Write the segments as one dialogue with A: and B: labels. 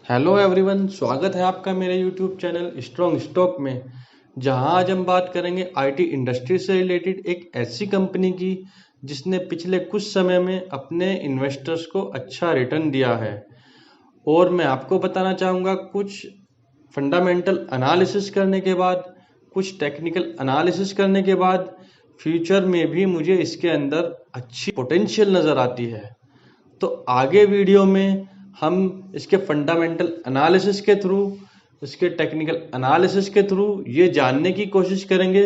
A: Hello everyone, स्वागत है आपका मेरे यूट्यूब चैनल स्ट्रॉन्ग स्टॉक में। जहां आज हम बात करेंगे आईटी इंडस्ट्री से रिलेटेड एक ऐसी कंपनी की जिसने पिछले कुछ समय में अपने इन्वेस्टर्स को अच्छा रिटर्न दिया है। और मैं आपको बताना चाहूँगा, कुछ फंडामेंटल एनालिसिस करने के बाद, कुछ टेक्निकल एनालिसिस करने के बाद फ्यूचर में भी मुझे इसके अंदर अच्छी पोटेंशियल नज़र आती है। तो आगे वीडियो में हम इसके फंडामेंटल एनालिसिस के थ्रू, इसके टेक्निकल एनालिसिस के थ्रू ये जानने की कोशिश करेंगे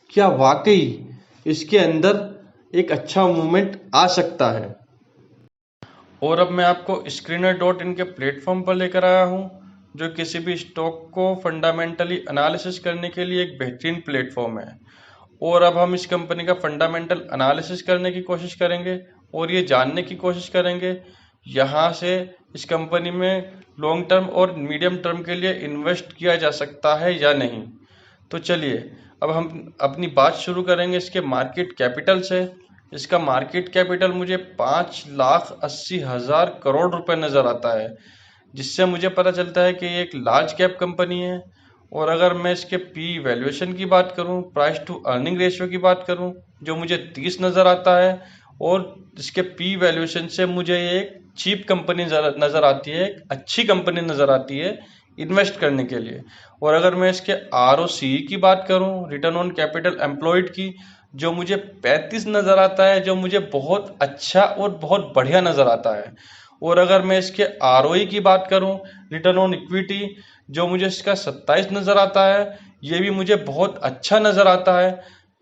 A: क्या वाकई इसके अंदर एक अच्छा मूवमेंट आ सकता है। और अब मैं आपको स्क्रीनर डॉट इन के प्लेटफॉर्म पर लेकर आया हूँ, जो किसी भी स्टॉक को फंडामेंटली एनालिसिस करने के लिए एक बेहतरीन प्लेटफॉर्म है। और अब हम इस कंपनी का फंडामेंटल एनालिसिस करने की कोशिश करेंगे और ये जानने की कोशिश करेंगे यहाँ से इस कंपनी में लॉन्ग टर्म और मीडियम टर्म के लिए इन्वेस्ट किया जा सकता है या नहीं। तो चलिए अब हम अपनी बात शुरू करेंगे इसके मार्केट कैपिटल से। इसका मार्केट कैपिटल मुझे 5,80,000 करोड़ रुपए नज़र आता है, जिससे मुझे पता चलता है कि ये एक लार्ज कैप कंपनी है। और अगर मैं इसके पी वैल्यूएशन की बात करूं, प्राइस टू अर्निंग रेशियो की बात करूं, जो मुझे 30 नज़र आता है। और इसके पी वैल्यूएशन से मुझे एक चीप कंपनी नज़र आती है, एक अच्छी कंपनी नज़र आती है इन्वेस्ट करने के लिए। और अगर मैं इसके आरओसी की बात करूं, रिटर्न ऑन कैपिटल एम्प्लॉयड की, जो मुझे 35 नज़र आता है, जो मुझे बहुत अच्छा और बहुत बढ़िया नज़र आता है। और अगर मैं इसके आरओई की बात करूं, रिटर्न ऑन इक्विटी, जो मुझे इसका 27 नज़र आता है, ये भी मुझे बहुत अच्छा नज़र आता है।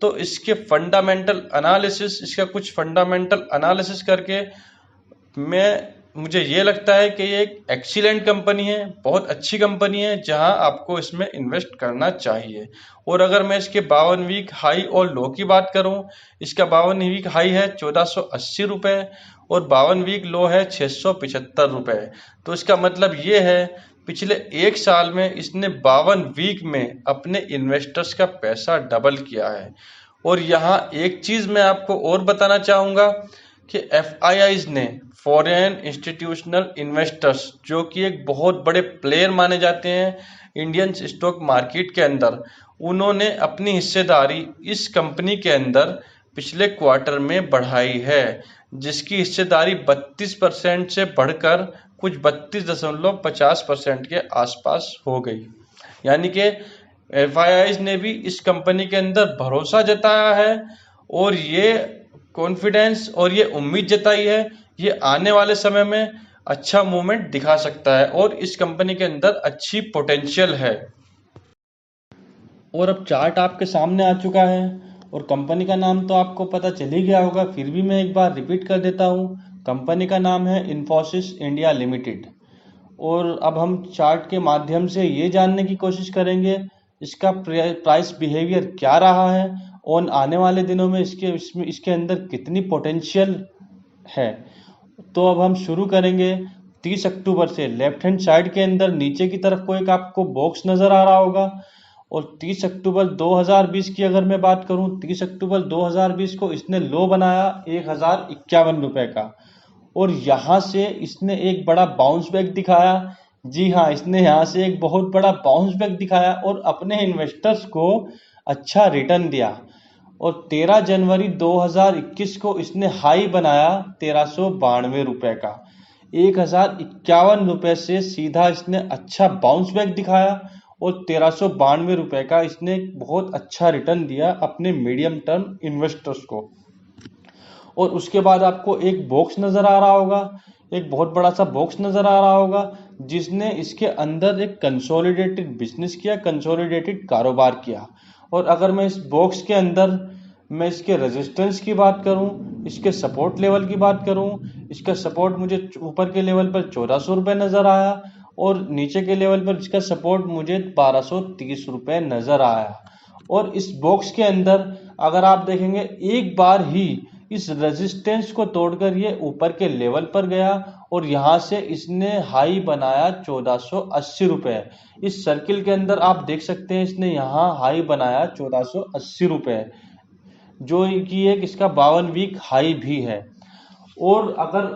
A: तो इसके फंडामेंटल एनालिसिस, इसका कुछ फंडामेंटल एनालिसिस करके मुझे ये लगता है कि ये एक एक्सीलेंट कंपनी है, बहुत अच्छी कंपनी है, जहां आपको इसमें इन्वेस्ट करना चाहिए। और अगर मैं इसके 52 वीक हाई और लो की बात करूं, इसका 52 वीक हाई है 1480 रुपए और 52 वीक लो है 675 रुपए। तो इसका मतलब ये है पिछले एक साल में इसने 52 वीक में अपने इन्वेस्टर्स का पैसा डबल किया है। और यहाँ एक चीज मैं आपको और बताना चाहूंगा कि एफआईआईज ने, फॉरेन इंस्टीट्यूशनल इन्वेस्टर्स, जो कि एक बहुत बड़े प्लेयर माने जाते हैं इंडियन स्टॉक मार्केट के अंदर, उन्होंने अपनी हिस्सेदारी इस कंपनी के अंदर पिछले क्वार्टर में बढ़ाई है, जिसकी हिस्सेदारी 32% से बढ़कर कुछ 32.50% के आसपास हो गई। यानी कि एफआईआईज ने भी इस कंपनी के अंदर भरोसा जताया है और ये कॉन्फिडेंस और ये उम्मीद जताई है ये आने वाले समय में अच्छा मूवमेंट दिखा सकता है और इस कंपनी के अंदर अच्छी पोटेंशियल है। और अब चार्ट आपके सामने आ चुका है और कंपनी का नाम तो आपको पता चल ही गया होगा, फिर भी मैं एक बार रिपीट कर देता हूँ। कंपनी का नाम है इन्फोसिस इंडिया लिमिटेड। और अब हम चार्ट के माध्यम से ये जानने की कोशिश करेंगे इसका प्राइस बिहेवियर क्या रहा है और आने वाले दिनों में इसके अंदर कितनी पोटेंशियल है। तो अब हम शुरू करेंगे 30 अक्टूबर से। लेफ्ट हैंड साइड के अंदर नीचे की तरफ को एक आपको बॉक्स नजर आ रहा होगा और 30 अक्टूबर 2020 की अगर मैं बात करूं, 30 अक्टूबर 2020 को इसने लो बनाया 1051 रुपए का और यहां से इसने एक बड़ा बाउंस बैक दिखाया। जी हाँ, इसने यहां से एक बहुत बड़ा बाउंस बैक दिखाया और अपने इन्वेस्टर्स को अच्छा रिटर्न दिया। और 13 जनवरी 2021 को इसने हाई बनाया 1392 रुपए का। 1051 रुपए से सीधा इसने अच्छा बाउंस बैक दिखाया और 1392 रुपए का इसने बहुत अच्छा रिटर्न दिया अपने मीडियम टर्म इन्वेस्टर्स को। और उसके बाद आपको एक बॉक्स नजर आ रहा होगा, एक बहुत बड़ा सा बॉक्स नजर आ रहा होगा, जिसने इसके अंदर एक कंसोलिडेटेड बिजनेस किया, कंसोलिडेटेड कारोबार किया। और अगर मैं इस बॉक्स के अंदर मैं इसके रेजिस्टेंस की बात करूं, इसके सपोर्ट लेवल की बात करूं, इसका सपोर्ट मुझे ऊपर के लेवल पर 1400 रुपए नजर आया और नीचे के लेवल पर इसका सपोर्ट मुझे 1230 रुपए नजर आया। और इस बॉक्स के अंदर अगर आप देखेंगे एक बार ही इस रेजिस्टेंस को तोड़कर ये ऊपर के लेवल पर गया और यहां से इसने हाई बनाया 1480 रुपए। इस सर्किल के अंदर आप देख सकते हैं इसने यहां हाई बनाया 1480 रुपए, जो कि एक इसका 52 वीक हाई भी है। और अगर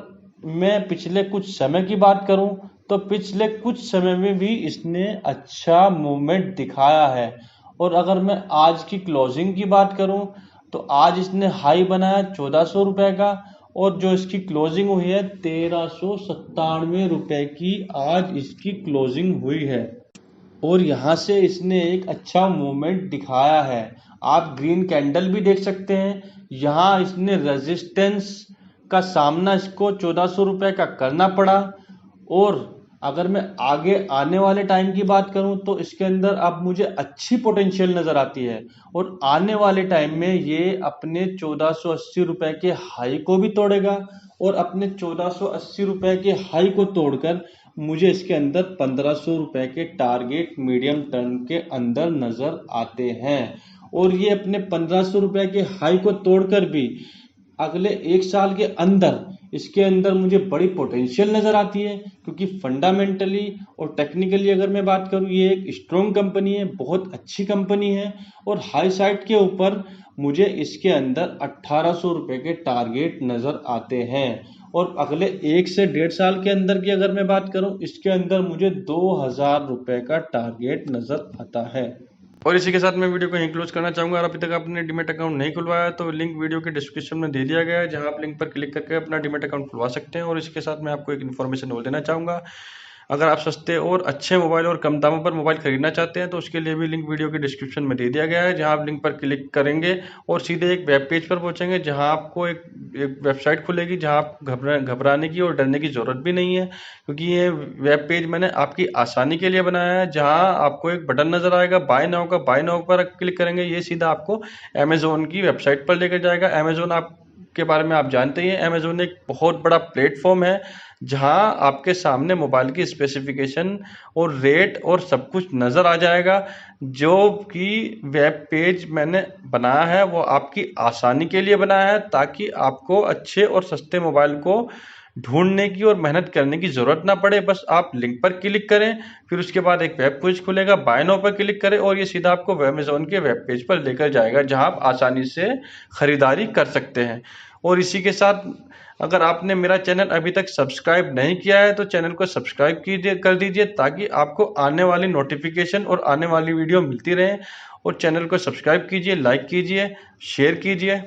A: मैं पिछले कुछ समय की बात करूं, तो पिछले कुछ समय में भी इसने अच्छा मूवमेंट दिखाया है। और अगर मैं आज की क्लोजिंग की बात करूं तो आज इसने हाई बनाया 1400 रुपए का, और जो इसकी क्लोजिंग हुई है 1397 रुपए की आज इसकी क्लोजिंग हुई है। और यहाँ से इसने एक अच्छा मूवमेंट दिखाया है। आप ग्रीन कैंडल भी देख सकते हैं। यहाँ इसने रेजिस्टेंस का सामना इसको 1400 रुपए का करना पड़ा। और अगर मैं आगे आने वाले टाइम की बात करूं तो इसके अंदर अब मुझे अच्छी पोटेंशियल नजर आती है, और आने वाले टाइम में ये अपने 1480 रुपए के हाई को भी तोड़ेगा, और अपने 1480 रुपए के हाई को तोड़कर मुझे इसके अंदर 1500 रुपए के टारगेट मीडियम टर्म के अंदर नजर आते हैं। और ये अपने 1500 रुपए के हाई को तोड़कर भी अगले 1 साल के अंदर इसके अंदर मुझे बड़ी पोटेंशियल नजर आती है, क्योंकि फंडामेंटली और टेक्निकली अगर मैं बात करूं ये एक स्ट्रॉन्ग कंपनी है, बहुत अच्छी कंपनी है। और हाई साइड के ऊपर मुझे इसके अंदर 1800 रुपए के टारगेट नजर आते हैं। और अगले 1 से 1.5 साल के अंदर की अगर मैं बात करूं इसके अंदर मुझे 2000 रुपए का टारगेट नजर आता है। और इसी के साथ मैं वीडियो को यहीं क्लोज करना चाहूंगा। और अभी तक आपने डीमैट अकाउंट नहीं खुलवाया तो लिंक वीडियो के डिस्क्रिप्शन में दे दिया गया है, जहां आप लिंक पर क्लिक करके अपना डीमैट अकाउंट खुलवा सकते हैं। और इसके साथ मैं आपको एक इन्फॉर्मेशन और देना चाहूंगा, अगर आप सस्ते और अच्छे मोबाइल और कम दामों पर मोबाइल खरीदना चाहते हैं तो उसके लिए भी लिंक वीडियो के डिस्क्रिप्शन में दे दिया गया है, जहां आप लिंक पर क्लिक करेंगे और सीधे एक वेब पेज पर पहुंचेंगे, जहां आपको एक वेबसाइट खुलेगी, जहां आप घबराने की और डरने की जरूरत भी नहीं है, क्योंकि ये वेब पेज मैंने आपकी आसानी के लिए बनाया है। जहां आपको एक बटन नजर आएगा बाय नाउ का, बाय नाउ पर क्लिक करेंगे ये सीधा आपको अमेजोन की वेबसाइट पर लेकर जाएगा। अमेजोन आप के बारे में आप जानते ही हैं, अमेजोन एक बहुत बड़ा प्लेटफॉर्म है, जहां आपके सामने मोबाइल की स्पेसिफिकेशन और रेट और सब कुछ नजर आ जाएगा। जो कि वेब पेज मैंने बनाया है वो आपकी आसानी के लिए बनाया है, ताकि आपको अच्छे और सस्ते मोबाइल को ढूंढने की और मेहनत करने की जरूरत ना पड़े। बस आप लिंक पर क्लिक करें, फिर उसके बाद एक वेब पेज खुलेगा, बाय नाउ पर क्लिक करें और ये सीधा आपको अमेजोन के वेब पेज पर लेकर जाएगा, जहां आप आसानी से खरीदारी कर सकते हैं। और इसी के साथ अगर आपने मेरा चैनल अभी तक सब्सक्राइब नहीं किया है तो चैनल को सब्सक्राइब कर दीजिए, ताकि आपको आने वाली नोटिफिकेशन और आने वाली वीडियो मिलती रहे। और चैनल को सब्सक्राइब कीजिए, लाइक कीजिए, शेयर कीजिए।